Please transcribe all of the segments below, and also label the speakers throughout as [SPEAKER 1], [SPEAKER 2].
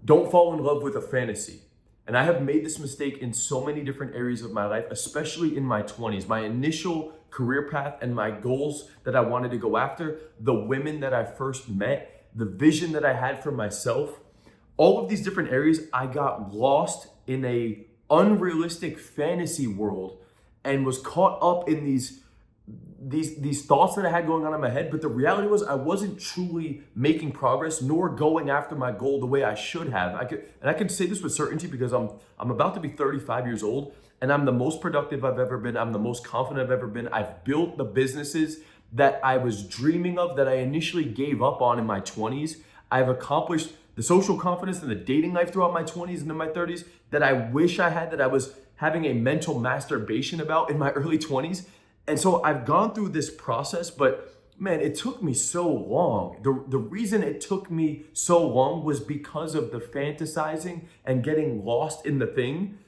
[SPEAKER 1] Don't fall in love with a fantasy. And I have made this mistake in so many different areas of my life, especially in my 20s. My initial career path and my goals that I wanted to go after, the women that I first met, the vision that I had for myself, all of these different areas, I got lost in a unrealistic fantasy world and was caught up in these thoughts that I had going on in my head. But the reality was I wasn't truly making progress nor going after my goal the way I should have. I can say this with certainty because I'm about to be 35 years old and I'm the most productive I've ever been. I'm the most confident I've ever been. I've built the businesses that I was dreaming of that I initially gave up on in my 20s. I've accomplished the social confidence and the dating life throughout my 20s and in my 30s that I wish I had, that I was having a mental masturbation about in my early 20s. And so I've gone through this process, but man, it took me so long. The reason it took me so long was because of the fantasizing and getting lost in the thing.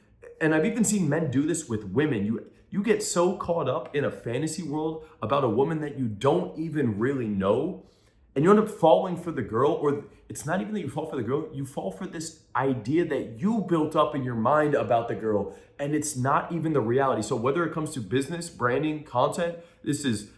[SPEAKER 1] And I've even seen men do this with women. You get so caught up in a fantasy world about a woman that you don't even really know, and you end up falling for the girl, or it's not even that you fall for the girl, you fall for this idea that you built up in your mind about the girl, and it's not even the reality. So whether it comes to business, branding, content, this is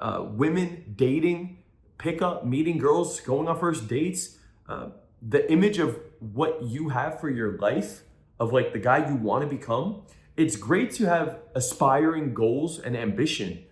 [SPEAKER 1] women, dating, pickup, meeting girls, going on first dates, the image of what you have for your life, of like the guy you want to become. It's great to have aspiring goals and ambition.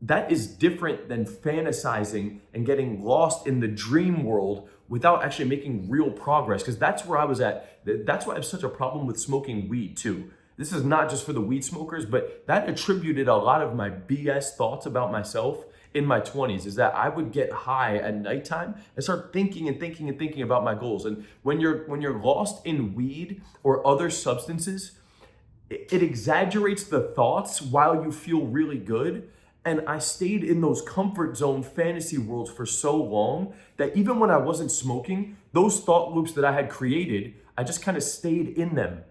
[SPEAKER 1] That is different than fantasizing and getting lost in the dream world without actually making real progress, because that's where I was at. That's why I have such a problem with smoking weed too. This is not just for the weed smokers, but that attributed a lot of my BS thoughts about myself in my 20s, is that I would get high at nighttime and start thinking and thinking and thinking about my goals. And when you're lost in weed or other substances, it exaggerates the thoughts while you feel really good. And I stayed in those comfort zone fantasy worlds for so long that even when I wasn't smoking, those thought loops that I had created, I just kind of stayed in them.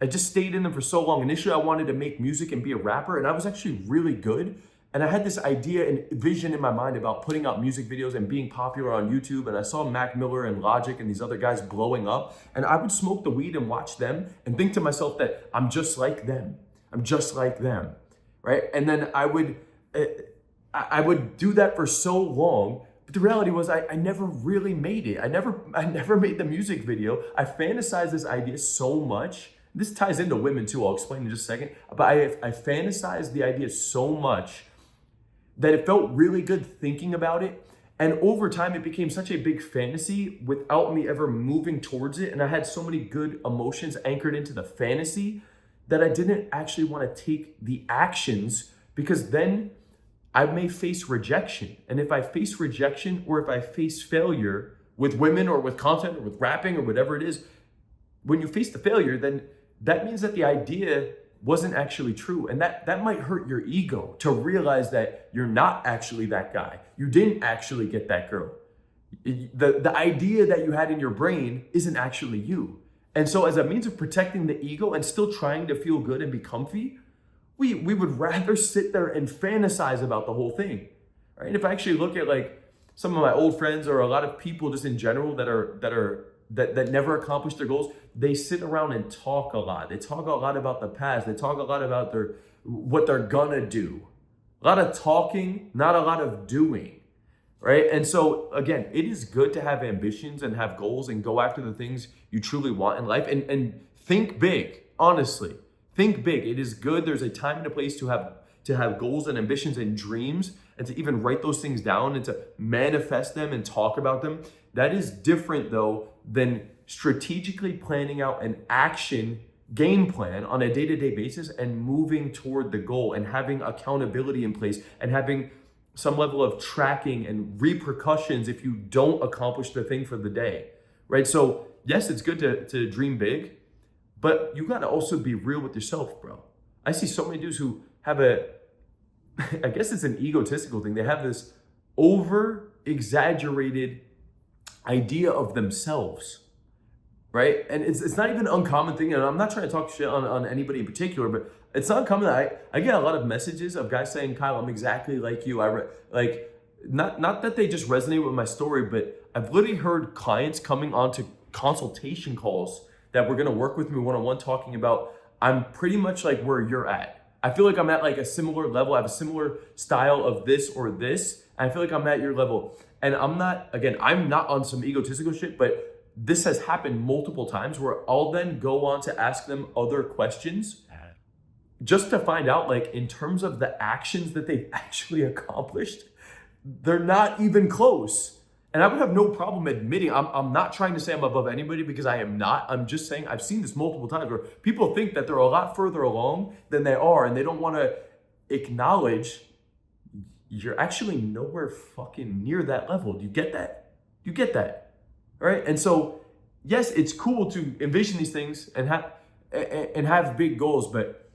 [SPEAKER 1] I just stayed in them for so long. Initially, I wanted to make music and be a rapper, and I was actually really good. And I had this idea and vision in my mind about putting out music videos and being popular on YouTube. And I saw Mac Miller and Logic and these other guys blowing up. And I would smoke the weed and watch them and think to myself that I'm just like them. I'm just like them, right? And then I would do that for so long, but the reality was I never really made it. I never made the music video. I fantasized this idea so much. This ties into women too, I'll explain in just a second. But I fantasized the idea so much that it felt really good thinking about it. And over time, it became such a big fantasy without me ever moving towards it. And I had so many good emotions anchored into the fantasy that I didn't actually want to take the actions, because then I may face rejection. And if I face rejection, or if I face failure with women or with content or with rapping or whatever it is, when you face the failure, then that means that the idea wasn't actually true. And that might hurt your ego to realize that you're not actually that guy. You didn't actually get that girl. The idea that you had in your brain isn't actually you. And so as a means of protecting the ego and still trying to feel good and be comfy, we would rather sit there and fantasize about the whole thing, right? And if I actually look at like some of my old friends or a lot of people just in general that never accomplish their goals, they sit around and talk a lot. They talk a lot about the past. They talk a lot about what they're gonna do. A lot of talking, not a lot of doing, right? And so again, it is good to have ambitions and have goals and go after the things you truly want in life, and think big, honestly. Think big. It is good. There's a time and a place to have goals and ambitions and dreams, and to even write those things down and to manifest them and talk about them. That is different though than strategically planning out an action game plan on a day-to-day basis and moving toward the goal and having accountability in place and having some level of tracking and repercussions if you don't accomplish the thing for the day, right? So yes, it's good to dream big, but you gotta also be real with yourself, bro. I see so many dudes who have I guess it's an egotistical thing. They have this over exaggerated idea of themselves, right? And it's not even an uncommon thing. And I'm not trying to talk shit on anybody in particular, but it's not uncommon that I get a lot of messages of guys saying, Kyle, I'm exactly like you. Not that they just resonate with my story, but I've literally heard clients coming onto consultation calls that were gonna work with me one-on-one talking about, I'm pretty much like where you're at. I feel like I'm at like a similar level. I have a similar style of this or this. And I feel like I'm at your level. And I'm not on some egotistical shit, but this has happened multiple times where I'll then go on to ask them other questions just to find out, like, in terms of the actions that they've actually accomplished, they're not even close. And I would have no problem admitting, I'm not trying to say I'm above anybody, because I am not. I'm just saying I've seen this multiple times where people think that they're a lot further along than they are, and they don't want to acknowledge you're actually nowhere fucking near that level. Do you get that? You get that, right? And so, yes, it's cool to envision these things and have big goals, but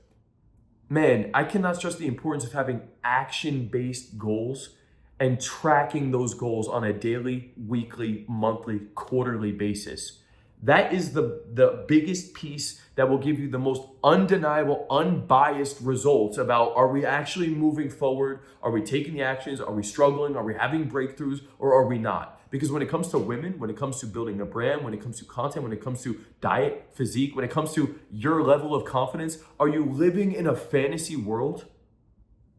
[SPEAKER 1] man, I cannot stress the importance of having action-based goals and tracking those goals on a daily, weekly, monthly, quarterly basis. That is the biggest piece that will give you the most undeniable, unbiased results about, are we actually moving forward? Are we taking the actions? Are we struggling? Are we having breakthroughs, or are we not? Because when it comes to women, when it comes to building a brand, when it comes to content, when it comes to diet, physique, when it comes to your level of confidence, are you living in a fantasy world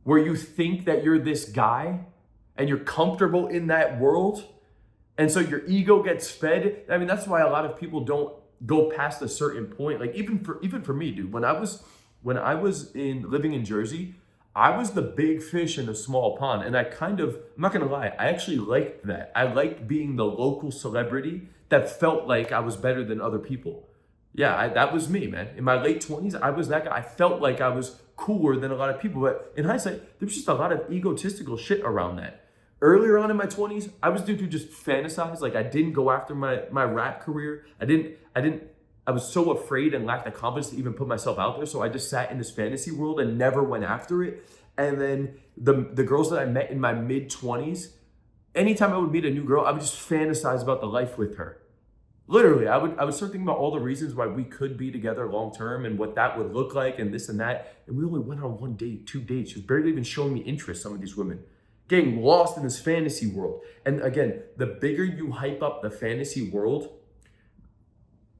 [SPEAKER 1] where you think that you're this guy and you're comfortable in that world, and so your ego gets fed? I mean, that's why a lot of people don't go past a certain point. Like even for me, dude, when I was living in Jersey, I was the big fish in a small pond, and I'm not gonna lie, I actually liked that. I liked being the local celebrity that felt like I was better than other people. Yeah, that was me, man. In my late 20s, I was that guy. I felt like I was cooler than a lot of people, but in hindsight, there was just a lot of egotistical shit around that. Earlier on in my 20s, I was dude who just fantasized. Like, I didn't go after my rap career. I was so afraid and lacked the confidence to even put myself out there. So I just sat in this fantasy world and never went after it. And then the girls that I met in my mid 20s, anytime I would meet a new girl, I would just fantasize about the life with her. Literally, I would start thinking about all the reasons why we could be together long term and what that would look like and this and that. And we only went on 1 date, 2 dates. She was barely even showing me interest, some of these women. Getting lost in this fantasy world. And again, the bigger you hype up the fantasy world,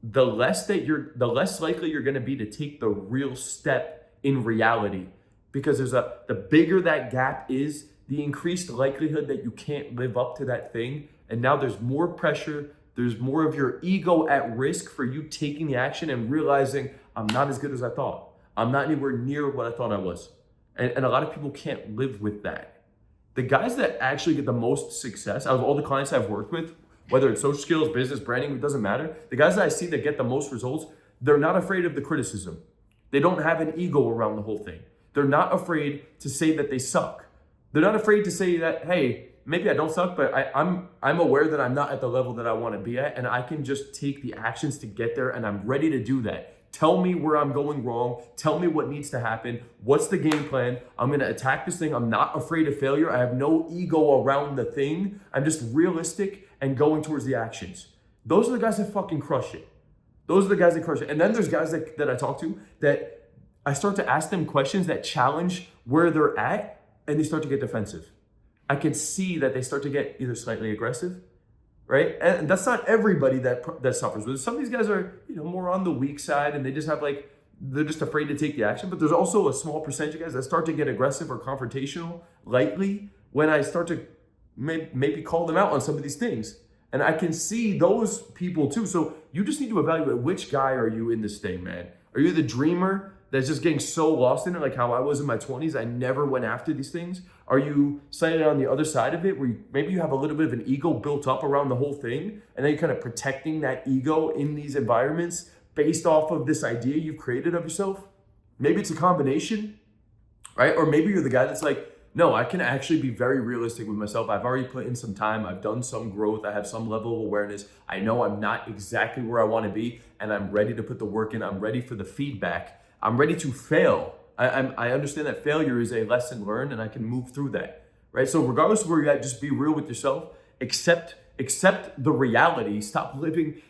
[SPEAKER 1] the less likely you're gonna be to take the real step in reality. Because the bigger that gap is, the increased likelihood that you can't live up to that thing. And now there's more pressure, there's more of your ego at risk for you taking the action and realizing, I'm not as good as I thought. I'm not anywhere near what I thought I was. And a lot of people can't live with that. The guys that actually get the most success out of all the clients I've worked with, whether it's social skills, business, branding, it doesn't matter. The guys that I see that get the most results, they're not afraid of the criticism. They don't have an ego around the whole thing. They're not afraid to say that they suck. They're not afraid to say that, hey, maybe I don't suck, but I'm aware that I'm not at the level that I want to be at, and I can just take the actions to get there, and I'm ready to do that. Tell me where I'm going wrong. Tell me what needs to happen. What's the game plan? I'm going to attack this thing. I'm not afraid of failure. I have no ego around the thing. I'm just realistic and going towards the actions. Those are the guys that fucking crush it. Those are the guys that crush it. And then there's guys that I talk to that I start to ask them questions that challenge where they're at, and they start to get defensive. I can see that they start to get either slightly aggressive, right? And that's not everybody that suffers with it. Some of these guys are, more on the weak side, and they just have they're just afraid to take the action. But there's also a small percentage of guys that start to get aggressive or confrontational lightly when I start to maybe call them out on some of these things. And I can see those people too. So you just need to evaluate, which guy are you in this thing, man? Are you the dreamer that's just getting so lost in it, like how I was in my 20s? I never went after these things. Are you sitting on the other side of it, where maybe you have a little bit of an ego built up around the whole thing, and then you're kind of protecting that ego in these environments based off of this idea you've created of yourself? Maybe it's a combination, right? Or maybe you're the guy that's like, no, I can actually be very realistic with myself. I've already put in some time. I've done some growth. I have some level of awareness. I know I'm not exactly where I want to be, and I'm ready to put the work in. I'm ready for the feedback. I'm ready to fail. I understand that failure is a lesson learned, and I can move through that, right? So regardless of where you're at, just be real with yourself. Accept the reality. Stop living.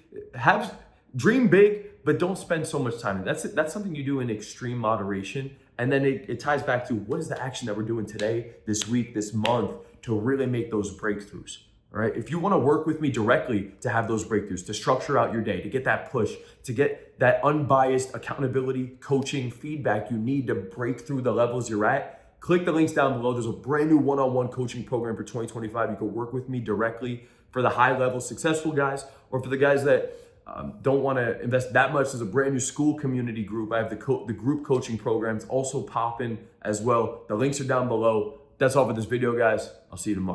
[SPEAKER 1] Dream big, but don't spend so much time. That's something you do in extreme moderation. And then it ties back to, what is the action that we're doing today, this week, this month, to really make those breakthroughs, All right. If you want to work with me directly to have those breakthroughs, to structure out your day, to get that push, to get that unbiased accountability, coaching, feedback you need to break through the levels you're at, click the links down below. There's a brand new one-on-one coaching program for 2025. You can work with me directly for the high-level successful guys, or for the guys that don't want to invest that much. There's a brand new school community group. I have the group coaching programs also popping as well. The links are down below. That's all for this video, guys. I'll see you tomorrow.